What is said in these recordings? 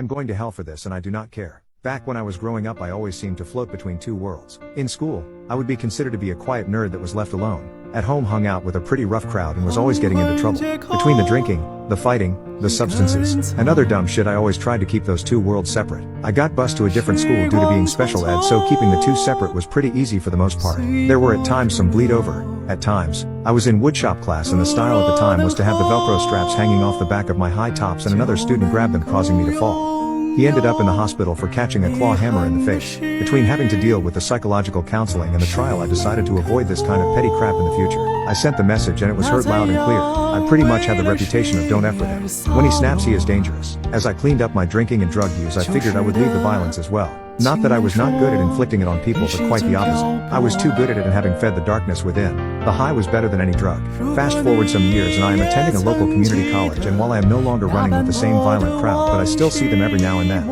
I'm going to hell for this and I do not care. Back when I was growing up, I always seemed to float between two worlds. In school, I would be considered to be a quiet nerd that was left alone. At home, hung out with a pretty rough crowd and was always getting into trouble. Between the drinking, the fighting, the substances, and other dumb shit, I always tried to keep those two worlds separate. I got bused to a different school due to being special ed, so keeping the two separate was pretty easy for the most part. There were at times some bleed over. At times, I was in woodshop class and the style at the time was to have the Velcro straps hanging off the back of my high tops and another student grabbed them, causing me to fall. He ended up in the hospital for catching a claw hammer in the face. Between having to deal with the psychological counseling and the trial, I decided to avoid this kind of petty crap in the future. I sent the message and it was heard loud and clear. I pretty much had the reputation of don't F with him. When he snaps, he is dangerous. As I cleaned up my drinking and drug use, I figured I would leave the violence as well. Not that I was not good at inflicting it on people, but quite the opposite. I was too good at it, and having fed the darkness within, the high was better than any drug. Fast forward some years and I am attending a local community college, and while I am no longer running with the same violent crowd, but I still see them every now and then.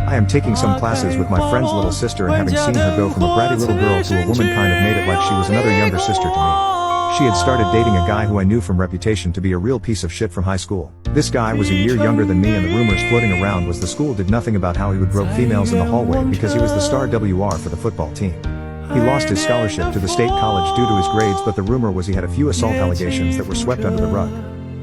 I am taking some classes with my friend's little sister, and having seen her go from a bratty little girl to a woman, kind of made it like she was another younger sister to me. She had started dating a guy who I knew from reputation to be a real piece of shit from high school. This guy was a year younger than me, and the rumors floating around was the school did nothing about how he would grope females in the hallway because he was the star WR for the football team. He lost his scholarship to the state college due to his grades, but the rumor was he had a few assault allegations that were swept under the rug.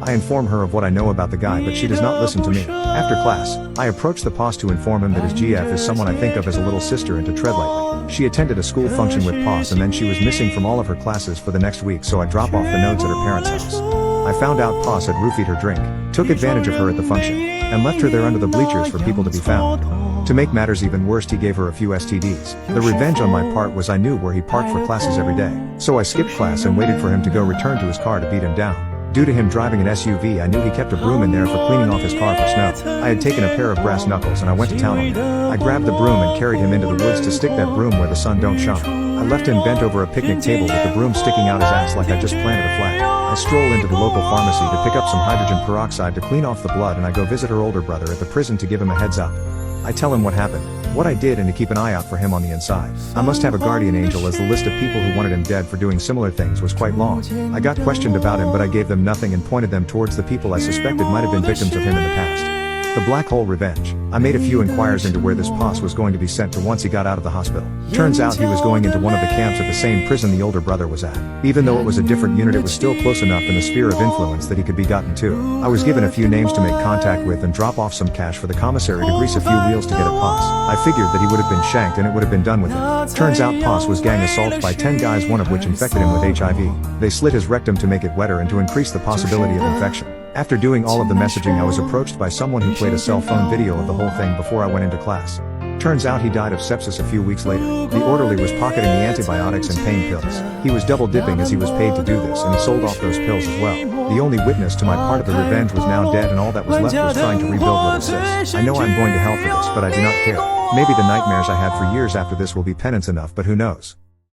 I inform her of what I know about the guy, but she does not listen to me. After class, I approach the POS to inform him that his GF is someone I think of as a little sister and to tread lightly. She attended a school function with POS and then she was missing from all of her classes for the next week, so I drop off the notes at her parents' house. I found out POS had roofied her drink, took advantage of her at the function, and left her there under the bleachers for people to be found. To make matters even worse, he gave her a few STDs. The revenge on my part was I knew where he parked for classes every day, so I skipped class and waited for him to go return to his car to beat him down. Due to him driving an SUV, I knew he kept a broom in there for cleaning off his car for snow. I had taken a pair of brass knuckles and I went to town on him. I grabbed the broom and carried him into the woods to stick that broom where the sun don't shine. I left him bent over a picnic table with the broom sticking out his ass like I just planted a flag. I stroll into the local pharmacy to pick up some hydrogen peroxide to clean off the blood, and I go visit her older brother at the prison to give him a heads up. I tell him what happened, what I did, and to keep an eye out for him on the inside. I must have a guardian angel, as the list of people who wanted him dead for doing similar things was quite long. I got questioned about him, but I gave them nothing and pointed them towards the people I suspected might have been victims of him in the past. The Black Hole Revenge. I made a few inquiries into where this POS was going to be sent to once he got out of the hospital. Turns out he was going into one of the camps at the same prison the older brother was at. Even though it was a different unit, it was still close enough in the sphere of influence that he could be gotten to. I was given a few names to make contact with and drop off some cash for the commissary to grease a few wheels to get at POS. I figured that he would have been shanked and it would have been done with him. Turns out POS was gang assaulted by 10 guys, one of which infected him with HIV. They slit his rectum to make it wetter and to increase the possibility of infection. After doing all of the messaging, I was approached by someone who played a cell phone video of the whole thing before I went into class. Turns out he died of sepsis a few weeks later. The orderly was pocketing the antibiotics and pain pills. He was double dipping as he was paid to do this, and he sold off those pills as well. The only witness to my part of the revenge was now dead, and all that was left was trying to rebuild little sis. I know I'm going to hell for this, but I do not care. Maybe the nightmares I had for years after this will be penance enough, but who knows.